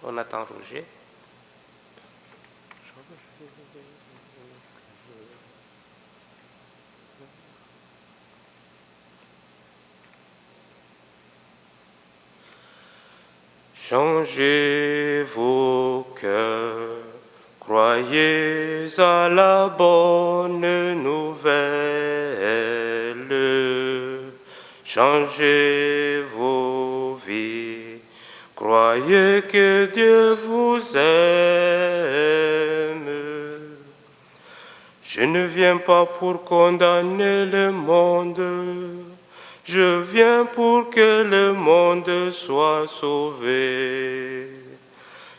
On attend Roger. Changez vos cœurs, croyez à la bonne nouvelle. Changez vos vies, croyez que Dieu vous aime. Je ne viens pas pour condamner le monde, je viens pour que le monde soit sauvé.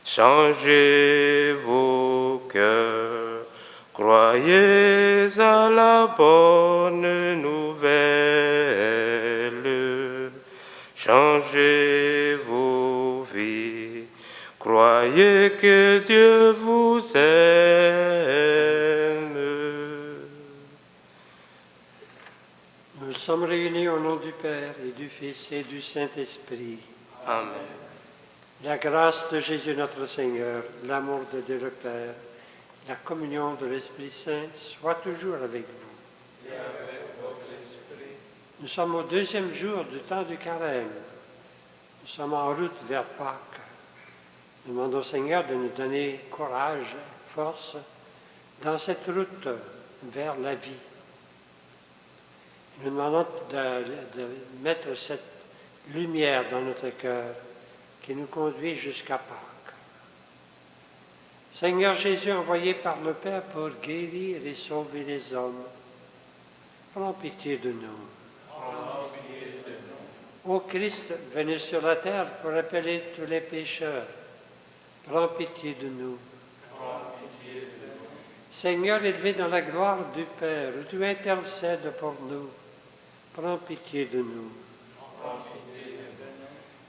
Changez vos cœurs, croyez à la bonne nouvelle. Changez vos vies, croyez que Dieu vous aime. Nous sommes réunis au nom du Père et du Fils et du Saint-Esprit. Amen. La grâce de Jésus notre Seigneur, l'amour de Dieu le Père, la communion de l'Esprit Saint soit toujours avec vous. Et avec votre esprit. Nous sommes au 2e jour du temps du carême. Nous sommes en route vers Pâques. Nous demandons au Seigneur de nous donner courage, force dans cette route vers la vie. Nous demandons de mettre cette lumière dans notre cœur qui nous conduit jusqu'à Pâques. Seigneur Jésus, envoyé par le Père pour guérir et sauver les hommes, prends pitié de nous. Ô Christ, venu sur la terre pour appeler tous les pécheurs, prends pitié de nous. Seigneur, élevé dans la gloire du Père, où tu intercèdes pour nous, prends pitié de nous.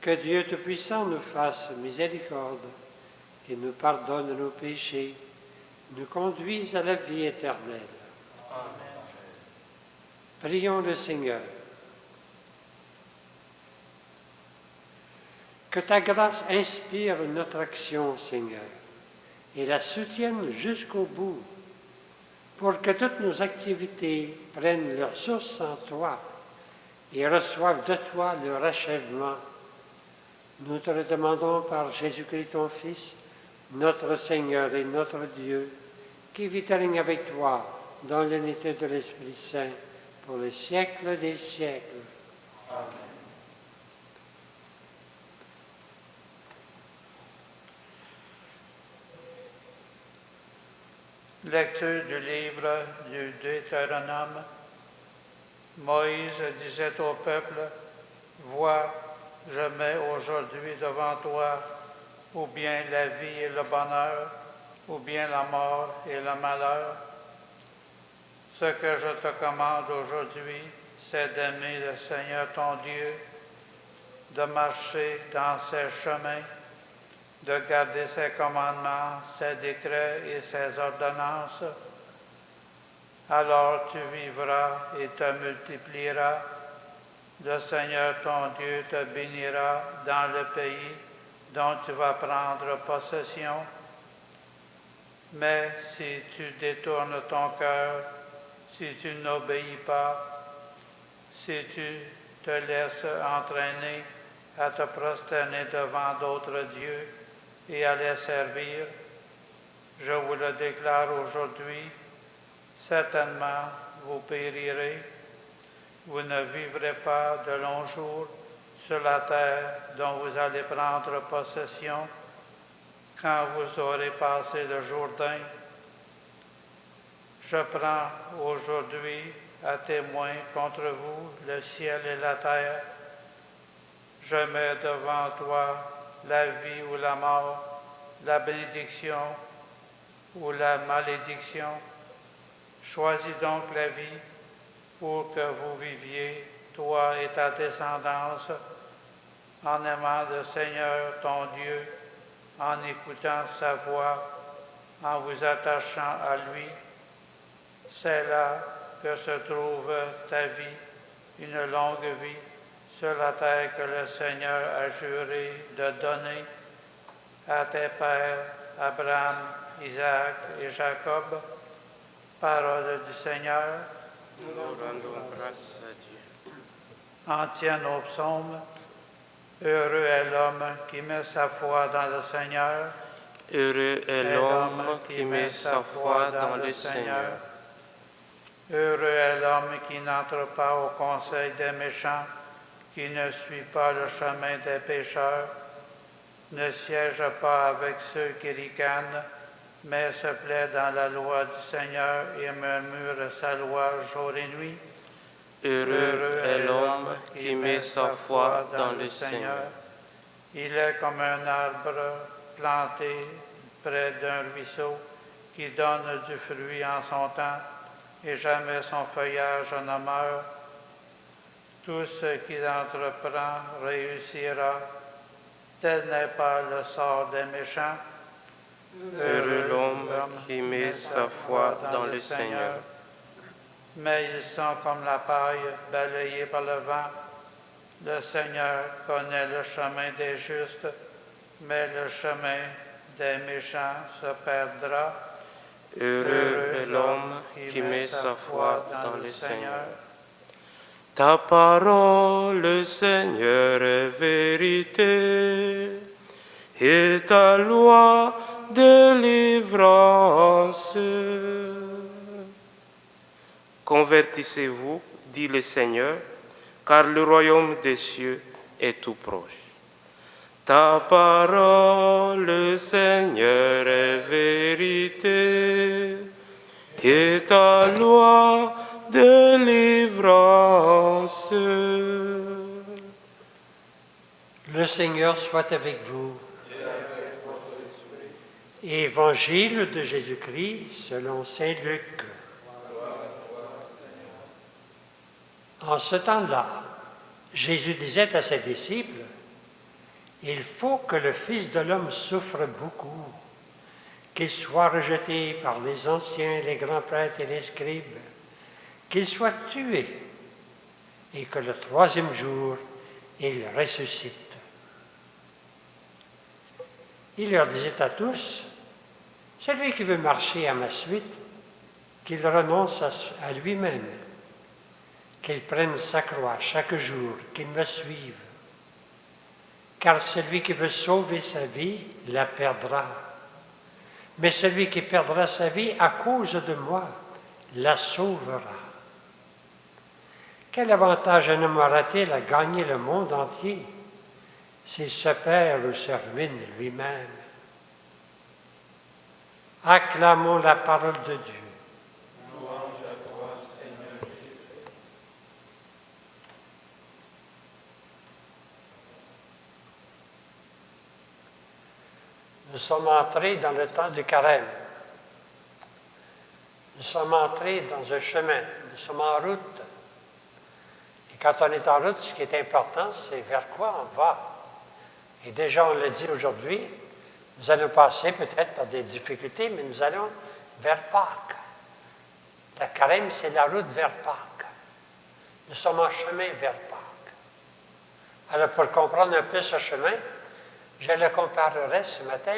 Que Dieu Tout-Puissant nous fasse miséricorde, qu'il nous pardonne nos péchés, nous conduise à la vie éternelle. Amen. Prions le Seigneur. Que ta grâce inspire notre action, Seigneur, et la soutienne jusqu'au bout, pour que toutes nos activités prennent leur source en toi et reçoivent de toi leur achèvement. Nous te le demandons par Jésus-Christ, ton Fils, notre Seigneur et notre Dieu, qui vit et règne avec toi dans l'unité de l'Esprit Saint pour les siècles des siècles. Amen. Lecture du livre du Deutéronome. Moïse disait au peuple, « Vois, je mets aujourd'hui devant toi ou bien la vie et le bonheur, ou bien la mort et le malheur. Ce que je te commande aujourd'hui, c'est d'aimer le Seigneur ton Dieu, de marcher dans ses chemins, de garder ses commandements, ses décrets et ses ordonnances. Alors tu vivras et te multiplieras. Le Seigneur ton Dieu te bénira dans le pays dont tu vas prendre possession. Mais si tu détournes ton cœur, si tu n'obéis pas, si tu te laisses entraîner à te prosterner devant d'autres dieux et à les servir, je vous le déclare aujourd'hui, certainement vous périrez. Vous ne vivrez pas de longs jours sur la terre dont vous allez prendre possession quand vous aurez passé le Jourdain. Je prends aujourd'hui à témoin contre vous le ciel et la terre. Je mets devant toi la vie ou la mort, la bénédiction ou la malédiction. Choisis donc la vie pour que vous viviez, toi et ta descendance, en aimant le Seigneur ton Dieu, en écoutant sa voix, en vous attachant à lui. C'est là que se trouve ta vie, une longue vie sur la terre que le Seigneur a juré de donner à tes pères, Abraham, Isaac et Jacob. Parole du Seigneur. Nous rendons grâce à Dieu. Entienne au psaume. Heureux est l'homme qui met sa foi dans le Seigneur. Heureux est l'homme qui met sa foi dans le Seigneur. Heureux est l'homme qui n'entre pas au conseil des méchants, qui ne suit pas le chemin des pécheurs, ne siège pas avec ceux qui ricanent, mais se plaît dans la loi du Seigneur et murmure sa loi jour et nuit. Heureux est l'homme qui met sa foi dans le Seigneur. Il est comme un arbre planté près d'un ruisseau qui donne du fruit en son temps et jamais son feuillage ne meurt. Tout ce qu'il entreprend réussira. Tel n'est pas le sort des méchants. Heureux l'homme qui met sa foi dans le Seigneur. Mais ils sont comme la paille balayée par le vent. Le Seigneur connaît le chemin des justes, mais le chemin des méchants se perdra. Heureux est l'homme qui met sa foi dans le Seigneur. Ta parole, Seigneur, est vérité, et ta loi délivrance. Convertissez-vous, dit le Seigneur, car le royaume des cieux est tout proche. Ta parole, Seigneur, est vérité, et ta loi délivrance. Le Seigneur soit avec vous. Évangile de Jésus-Christ selon saint Luc. En ce temps-là, Jésus disait à ses disciples, « Il faut que le Fils de l'homme souffre beaucoup, qu'il soit rejeté par les anciens, les grands prêtres et les scribes, qu'il soit tué, et que le troisième jour, il ressuscite. » Il leur disait à tous, « Celui qui veut marcher à ma suite, qu'il renonce à lui-même, qu'il prenne sa croix chaque jour, qu'il me suive. Car celui qui veut sauver sa vie la perdra. Mais celui qui perdra sa vie à cause de moi la sauvera. Quel avantage un homme aura-t-il à gagner le monde entier s'il se perd ou se ruine lui-même? Acclamons la parole de Dieu. Nous sommes entrés dans le temps du carême. Nous sommes entrés dans un chemin. Nous sommes en route. Et quand on est en route, ce qui est important, c'est vers quoi on va. Et déjà, on l'a dit aujourd'hui, nous allons passer peut-être par des difficultés, mais nous allons vers Pâques. Le carême, c'est la route vers Pâques. Nous sommes en chemin vers Pâques. Alors, pour comprendre un peu ce chemin, je le comparerai ce matin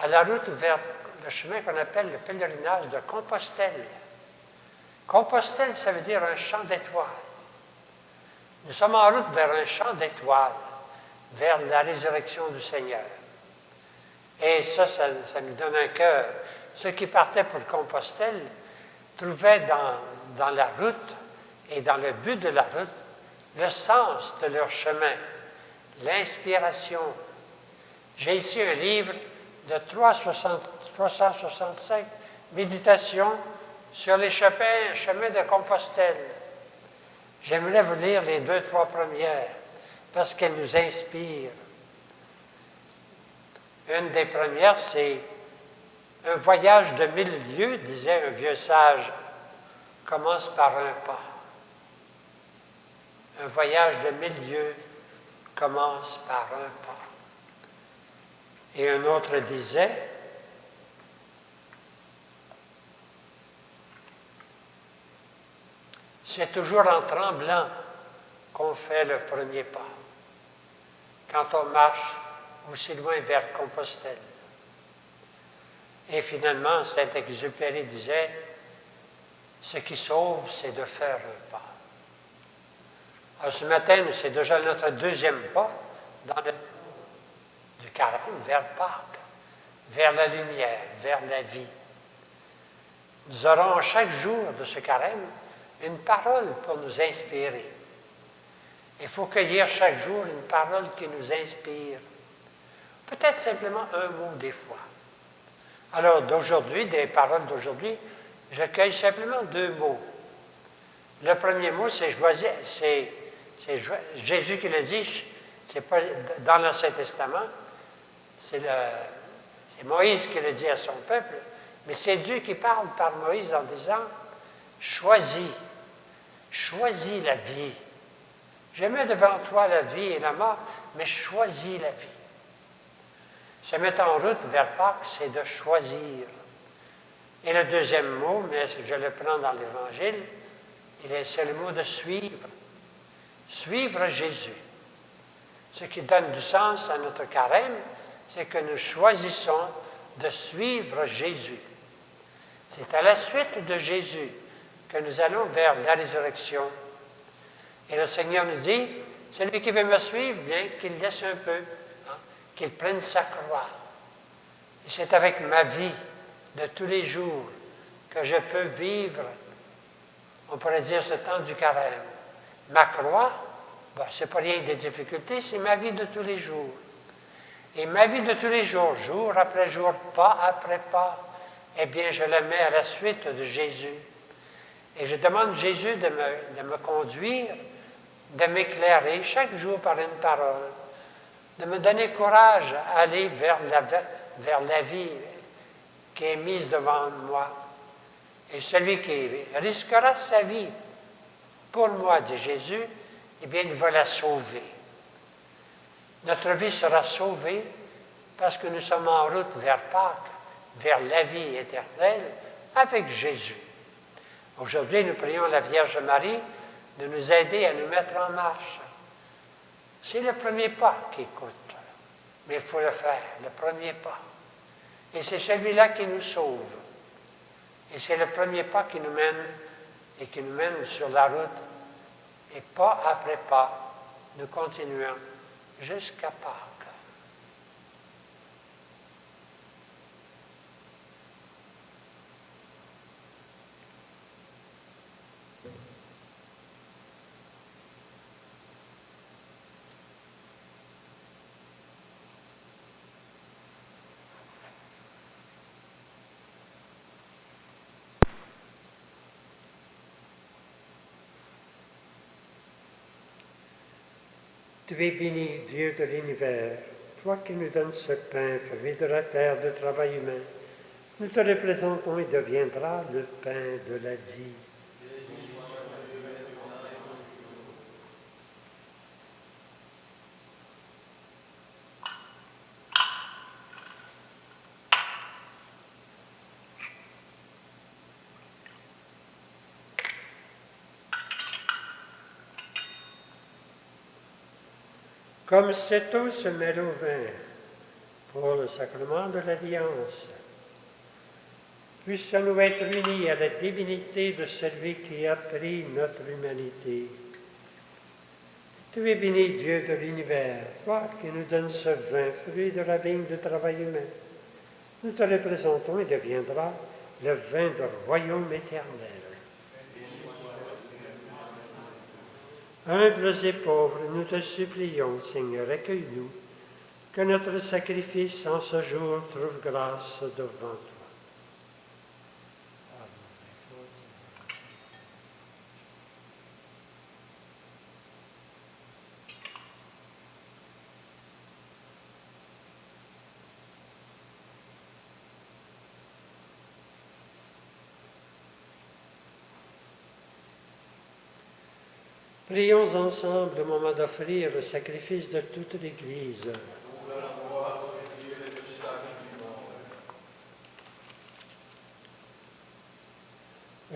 à la route vers le chemin qu'on appelle le pèlerinage de Compostelle. Compostelle, ça veut dire un champ d'étoiles. Nous sommes en route vers un champ d'étoiles, vers la résurrection du Seigneur. Et ça nous donne un cœur. Ceux qui partaient pour Compostelle trouvaient dans la route et dans le but de la route le sens de leur chemin, l'inspiration. J'ai ici un livre de 365 méditations sur les chemins de Compostelle. J'aimerais vous lire les 2-3 premières parce qu'elles nous inspirent. Une des premières, c'est « Un voyage de 1000 lieues, disait un vieux sage, commence par un pas. » Un voyage de 1000 lieues commence par un pas. Et un autre disait, c'est toujours en tremblant qu'on fait le premier pas. Quand on marche aussi loin vers Compostelle. Et finalement, Saint-Exupéry disait, ce qui sauve, c'est de faire un pas. Alors ce matin, c'est déjà notre deuxième pas dans le du carême vers Pâques, vers la lumière, vers la vie. Nous aurons chaque jour de ce carême une parole pour nous inspirer. Il faut cueillir chaque jour une parole qui nous inspire. Peut-être simplement un mot des fois. Alors d'aujourd'hui, des paroles d'aujourd'hui, je cueille simplement 2 mots. Le premier mot, c'est Jésus qui le dit, c'est pas dans l'Ancien Testament, c'est Moïse qui le dit à son peuple, mais c'est Dieu qui parle par Moïse en disant « Choisis la vie. Je mets devant toi la vie et la mort, mais choisis la vie. » Se mettre en route vers Pâques, c'est de choisir. Et le deuxième mot, mais je le prends dans l'Évangile, c'est le mot de suivre. Suivre Jésus. Ce qui donne du sens à notre carême, c'est que nous choisissons de suivre Jésus. C'est à la suite de Jésus que nous allons vers la résurrection. Et le Seigneur nous dit, celui qui veut me suivre, bien qu'il laisse un peu, qu'il prenne sa croix. Et c'est avec ma vie de tous les jours que je peux vivre, on pourrait dire, ce temps du carême. Ma croix, ce n'est pas rien de difficultés, c'est ma vie de tous les jours. Et ma vie de tous les jours, jour après jour, pas après pas, eh bien, je la mets à la suite de Jésus. Et je demande Jésus de me conduire, de m'éclairer chaque jour par une parole, de me donner courage à aller vers la vie qui est mise devant moi. Et celui qui risquera sa vie pour moi, dit Jésus, eh bien, il va la sauver. Notre vie sera sauvée parce que nous sommes en route vers Pâques, vers la vie éternelle avec Jésus. Aujourd'hui, nous prions la Vierge Marie de nous aider à nous mettre en marche. C'est le premier pas qui coûte, mais il faut le faire, le premier pas. Et c'est celui-là qui nous sauve. Et c'est le premier pas qui nous mène et qui nous mène sur la route. Et pas après pas, nous continuons jusqu'à Pâques. Tu es béni, Dieu de l'univers, toi qui nous donnes ce pain, fruit de la terre, de travail humain. Nous te représentons et deviendra le pain de la vie. Comme cette eau se mêle au vin pour le sacrement de l'Alliance, puissions-nous être unis à la divinité de celui qui a pris notre humanité. Tu es béni, Dieu de l'univers, toi qui nous donnes ce vin, fruit de la vigne de travail humain. Nous te représentons et deviendra le vin du royaume éternel. Humbles et pauvres, nous te supplions, Seigneur, accueille-nous, que notre sacrifice en ce jour trouve grâce devant toi. Prions ensemble au moment d'offrir le sacrifice de toute l'Église.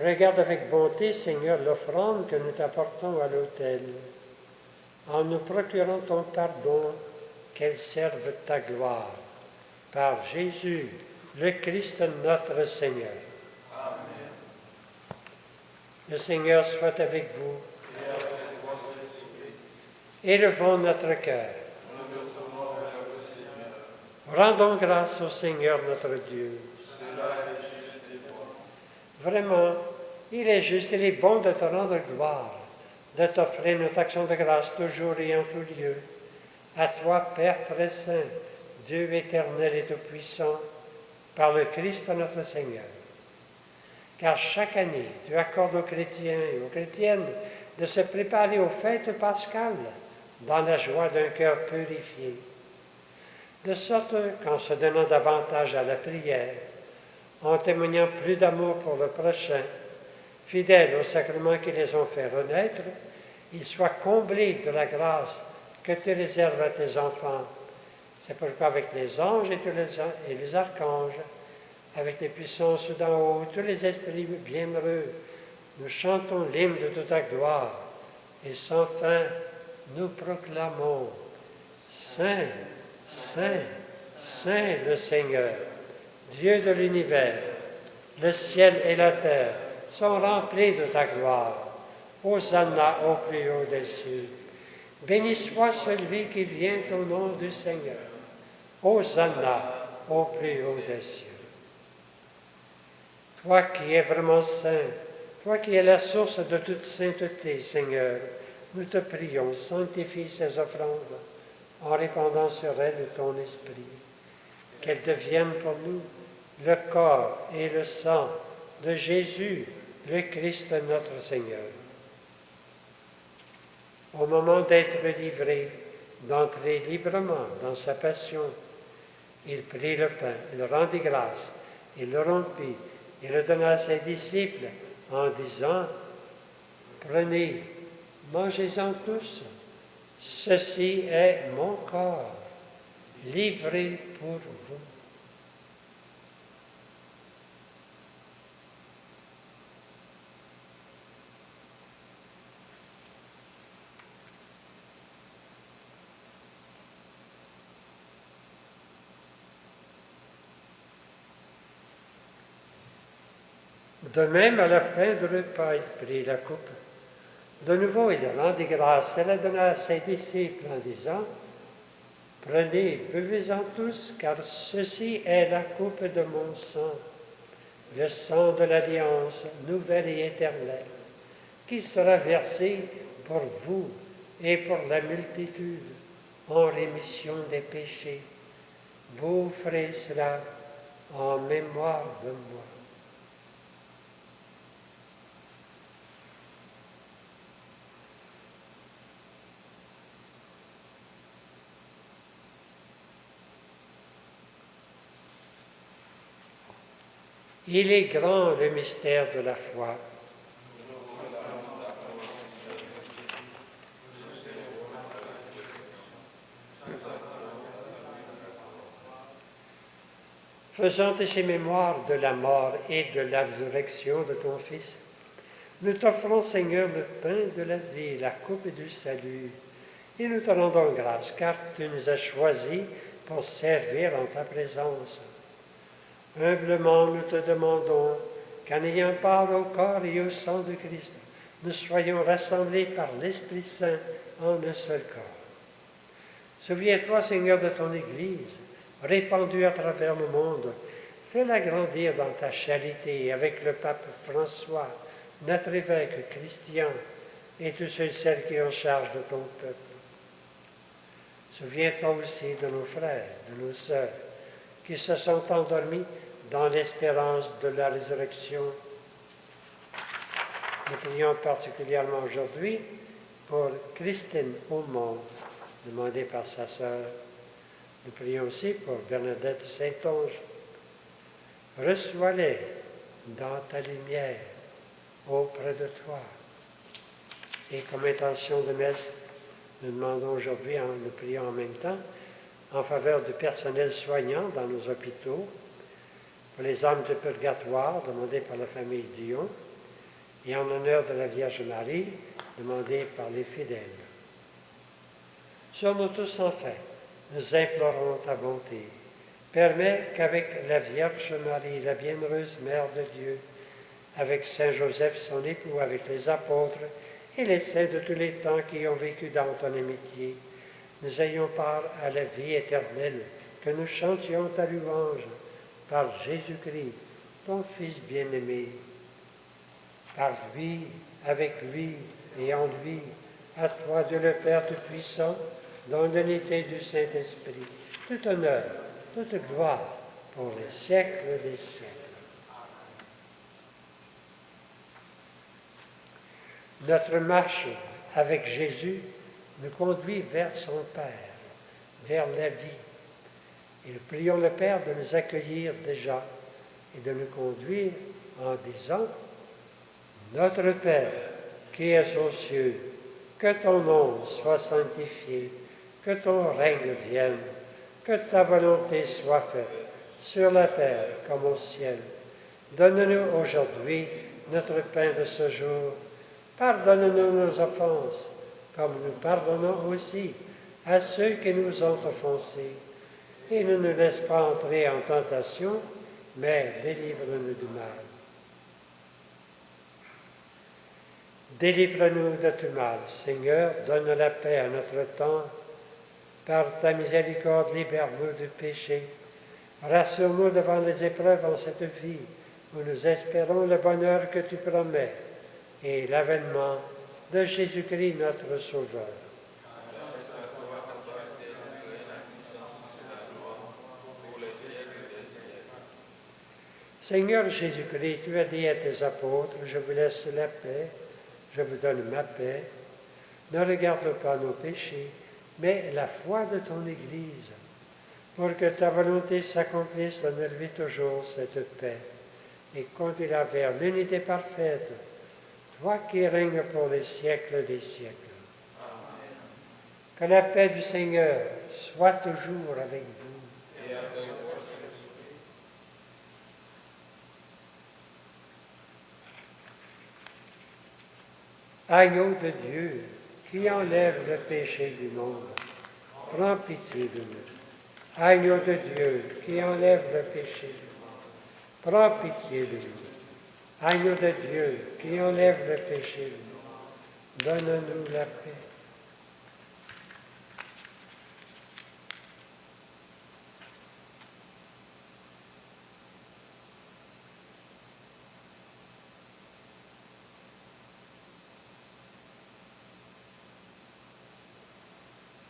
Regarde avec bonté, Seigneur, l'offrande que nous t'apportons à l'autel, en nous procurant ton pardon qu'elles servent ta gloire. Par Jésus, le Christ notre Seigneur. Amen. Le Seigneur soit avec vous. Élevons notre cœur. Rendons grâce au Seigneur notre Dieu. Vraiment, il est juste, il est bon de te rendre gloire, de t'offrir notre action de grâce toujours et en tout lieu. À toi, Père très saint, Dieu éternel et tout-puissant, par le Christ notre Seigneur. Car chaque année, tu accordes aux chrétiens et aux chrétiennes de se préparer aux fêtes pascales dans la joie d'un cœur purifié. De sorte qu'en se donnant davantage à la prière, en témoignant plus d'amour pour le prochain, fidèles aux sacrements qui les ont fait renaître, ils soient comblés de la grâce que tu réserves à tes enfants. C'est pourquoi avec les anges et les archanges, avec les puissances d'en haut, tous les esprits bienheureux, nous chantons l'hymne de toute ta gloire, et sans fin, nous proclamons Saint, Saint, Saint le Seigneur, Dieu de l'univers. Le ciel et la terre sont remplis de ta gloire. Hosanna au plus haut des cieux. Béni soit celui qui vient au nom du Seigneur. Hosanna au plus haut des cieux. Toi qui es vraiment saint, toi qui es la source de toute sainteté, Seigneur, nous te prions, sanctifie ces offrandes en répandant sur elles ton esprit, qu'elles deviennent pour nous le corps et le sang de Jésus, le Christ notre Seigneur. Au moment d'être livré, d'entrer librement dans sa passion, il prit le pain, il rendit grâce, il le rompit, il le donna à ses disciples en disant « Prenez, mangez-en tous, ceci est mon corps, livré pour vous. » De même, à la fin du repas, il prit la coupe. De nouveau, il rendit grâce et la donna à ses disciples en disant « Prenez, buvez-en tous, car ceci est la coupe de mon sang, le sang de l'alliance nouvelle et éternelle, qui sera versé pour vous et pour la multitude en rémission des péchés. Vous ferez cela en mémoire de moi. » Il est grand le mystère de la foi. Faisant ainsi mémoire de la mort et de la résurrection de ton Fils, nous t'offrons, Seigneur, le pain de la vie, la coupe du salut, et nous te rendons grâce, car tu nous as choisis pour servir en ta présence. Humblement, nous te demandons qu'en ayant part au corps et au sang de Christ, nous soyons rassemblés par l'Esprit Saint en un seul corps. Souviens-toi, Seigneur, de ton Église, répandue à travers le monde. Fais-la grandir dans ta charité avec le pape François, notre évêque Christian, et tous ceux et celles qui ont charge de ton peuple. Souviens-toi aussi de nos frères, de nos sœurs, qui se sont endormis dans l'espérance de la résurrection. Nous prions particulièrement aujourd'hui pour Christine Aumont, demandée par sa sœur. Nous prions aussi pour Bernadette Saint-Onge. Reçois-les dans ta lumière, auprès de toi. Et comme intention de messe, nous demandons aujourd'hui, nous prions en même temps, en faveur du personnel soignant dans nos hôpitaux, pour les âmes de purgatoire demandées par la famille Dion, et en honneur de la Vierge Marie, demandée par les fidèles. Sommes-nous tous enfin nous implorons ta bonté. Permets qu'avec la Vierge Marie, la bienheureuse Mère de Dieu, avec Saint Joseph, son époux, avec les apôtres et les saints de tous les temps qui ont vécu dans ton amitié, nous ayons part à la vie éternelle, que nous chantions ta louange par Jésus-Christ, ton Fils bien-aimé. Par lui, avec lui et en lui, à toi, Dieu le Père Tout-Puissant, dans l'unité du Saint-Esprit, tout honneur, toute gloire, pour les siècles des siècles. Notre marche avec Jésus nous conduit vers son Père, vers la vie. Et nous prions le Père de nous accueillir déjà et de nous conduire en disant « Notre Père, qui es aux cieux, que ton nom soit sanctifié, que ton règne vienne, que ta volonté soit faite, sur la terre comme au ciel. Donne-nous aujourd'hui notre pain de ce jour. Pardonne-nous nos offenses, comme nous pardonnons aussi à ceux qui nous ont offensés. Et ne nous laisse pas entrer en tentation, mais délivre-nous du mal. Délivre-nous de tout mal, Seigneur, donne la paix à notre temps. Par ta miséricorde, libère-nous du péché. Rassure-nous devant les épreuves en cette vie, où nous espérons le bonheur que tu promets et l'avènement de Jésus-Christ, notre Sauveur. Seigneur Jésus-Christ, tu as dit à tes apôtres, je vous laisse la paix, je vous donne ma paix. Ne regarde pas nos péchés, mais la foi de ton Église. Pour que ta volonté s'accomplisse, donne-lui toujours cette paix et conduis-la vers l'unité parfaite, toi qui règnes pour les siècles des siècles. Amen. Que la paix du Seigneur soit toujours avec vous. Et avec votre esprit. Agneau de Dieu, qui enlève le péché du monde, prends pitié de nous. Agneau de Dieu, qui enlève le péché, prends pitié de nous. Agneau de Dieu, qui enlève le péché, donne-nous la paix.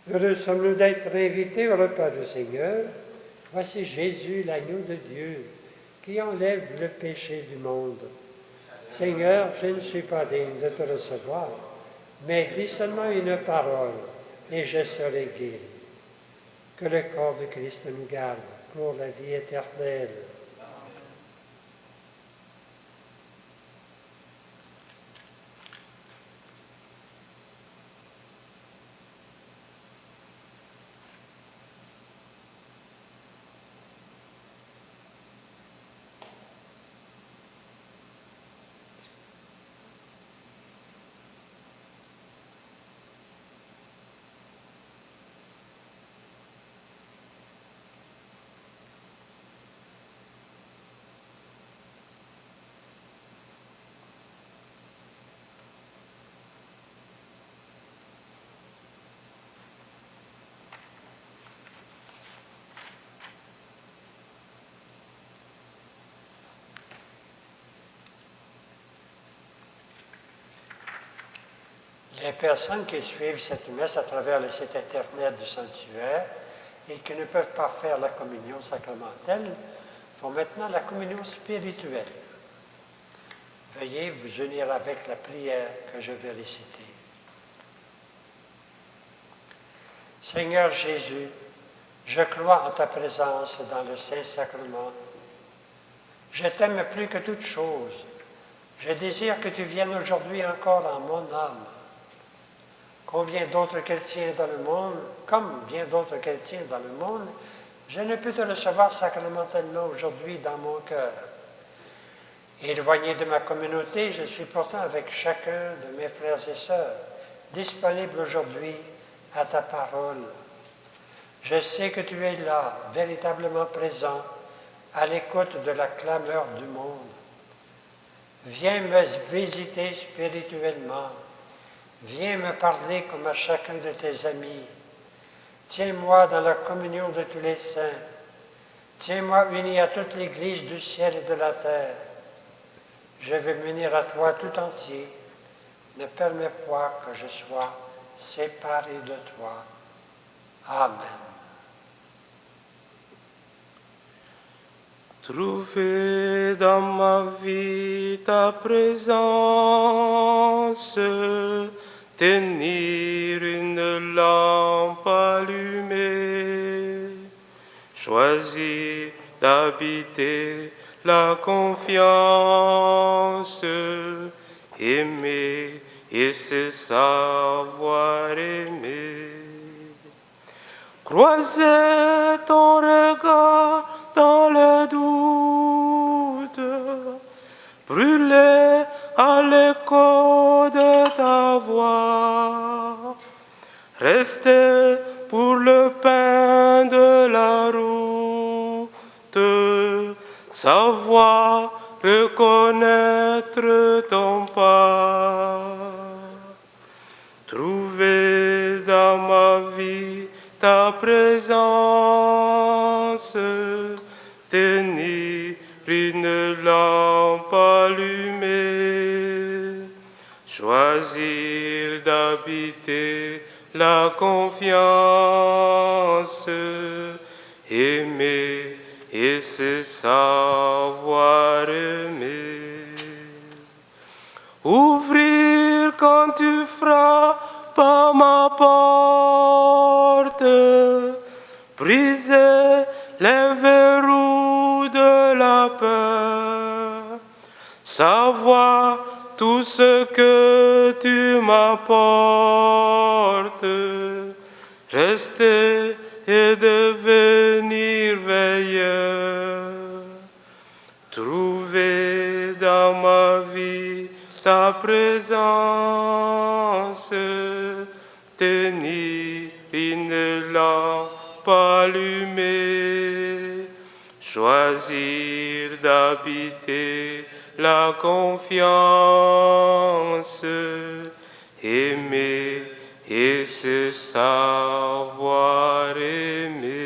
Heureux sommes-nous d'être invités au repas du Seigneur. Voici Jésus, l'agneau de Dieu, qui enlève le péché du monde. Seigneur, je ne suis pas digne de te recevoir, mais dis seulement une parole, et je serai guéri. Que le corps de Christ nous garde pour la vie éternelle. Les personnes qui suivent cette messe à travers le site Internet du sanctuaire et qui ne peuvent pas faire la communion sacramentelle font maintenant la communion spirituelle. Veuillez vous unir avec la prière que je vais réciter. Seigneur Jésus, je crois en ta présence dans le Saint-Sacrement. Je t'aime plus que toute chose. Je désire que tu viennes aujourd'hui encore en mon âme. Combien d'autres chrétiens dans le monde, comme bien d'autres chrétiens dans le monde, je ne peux te recevoir sacramentellement aujourd'hui dans mon cœur. Éloigné de ma communauté, je suis pourtant avec chacun de mes frères et sœurs, disponible aujourd'hui à ta parole. Je sais que tu es là, véritablement présent, à l'écoute de la clameur du monde. Viens me visiter spirituellement. Viens me parler comme à chacun de tes amis. Tiens-moi dans la communion de tous les saints. Tiens-moi uni à toute l'Église du ciel et de la terre. Je veux m'unir à toi tout entier. Ne permets pas que je sois séparé de toi. Amen. Trouver dans ma vie ta présence, tenir une lampe allumée, choisir d'habiter la confiance, aimer et se savoir aimer. Croiser ton regard dans le doute, brûler à l'écho de ta voix, rester pour le pain de la route, savoir reconnaître ton pas. Trouver dans ma vie ta présence, tenir une lampe allumée, choisir d'habiter la confiance, aimer et se savoir aimer. Ouvrir quand tu frappes à ma porte, briser les verrous de la peur, savoir tout ce que tu m'apportes, rester et devenir veilleur, trouver dans ma vie ta présence, tenir une lampe allumée, choisir d'habiter la confiance, aimer et se savoir aimer.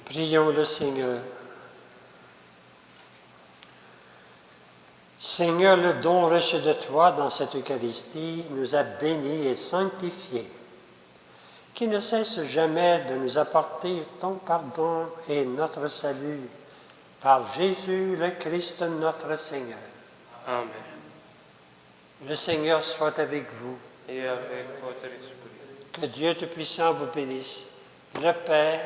Prions le Seigneur. Seigneur, le don reçu de toi dans cette Eucharistie nous a bénis et sanctifiés, qui ne cesse jamais de nous apporter ton pardon et notre salut, par Jésus le Christ notre Seigneur. Amen. Le Seigneur soit avec vous. Et avec votre esprit. Que Dieu Tout-Puissant vous bénisse, le Père,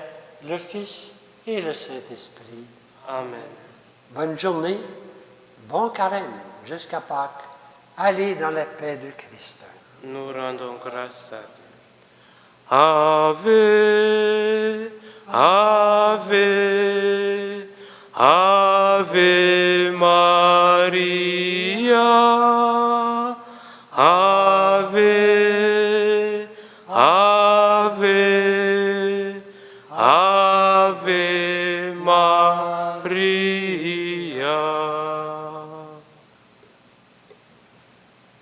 le Fils et le Saint-Esprit. Amen. Bonne journée, bon carême jusqu'à Pâques. Allez dans la paix du Christ. Nous rendons grâce à Dieu. Ave, Ave, Ave Maria, Ave, Ave, Ave